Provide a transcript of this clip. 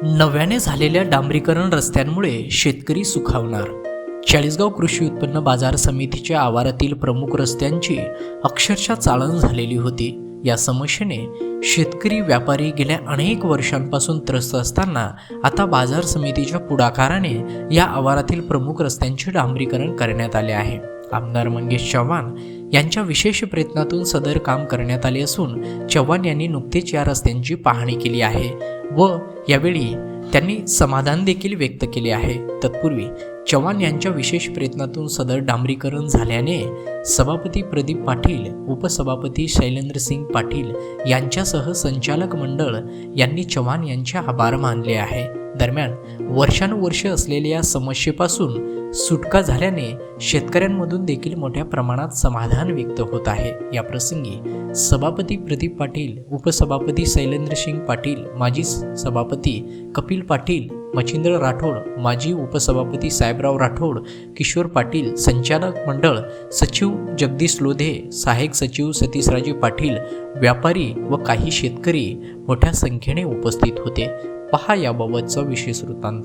नव्याने झालेल्या डांबरीकरण रस्त्यांमुळे शेतकरी सुखावणार. चाळीसगाव कृषी उत्पन्न बाजार समितीच्या आवारातील प्रमुख रस्त्यांची अक्षरशः चाळण झालेली होती. या समस्येने शेतकरी व्यापारी गेल्या अनेक वर्षांपासून त्रस्त असताना आता बाजार समितीच्या पुढाकाराने या आवारातील प्रमुख रस्त्यांचे डांबरीकरण करण्यात आले आहे. आमदार मंगेश चव्हाण यांच्या विशेष प्रयत्नातून सदर काम करण्यात आले असून चव्हाण यांनी नुकतेच या रस्त्यांची पाहणी केली आहे व यावेळी त्यांनी समाधान देखील व्यक्त केले आहे. तत्पूर्वी चव्हाण यांच्या विशेष प्रयत्नातून सदर डांबरीकरण झाल्याने सभापती प्रदीप पाटील, उपसभापती शैलेंद्रसिंग पाटील यांच्यासह संचालक मंडळ यांनी चव्हाण यांचे आभार मानले आहे. दरम्यान वर्षानुवर्षे असलेल्या या समस्येपासून सुटका झाल्याने शेतकऱ्यांमधून देखील मोठ्या प्रमाणात समाधान व्यक्त होत आहे. या प्रसंगी सभापती प्रदीप पाटील, उपसभापती शैलेंद्रसिंग पाटील, माजी सभापती कपिल पाटील, मच्छिंद्र राठोड, माजी उपसभापती साहेबराव राठोड, किशोर पाटील, संचालक मंडळ सचिव जगदीश लोधे, सहाय्यक सचिव सतीशराजे पाटील, व्यापारी व काही शेतकरी मोठ्या संख्येने उपस्थित होते. पहा याबाबतचा विशेष वृत्तांत.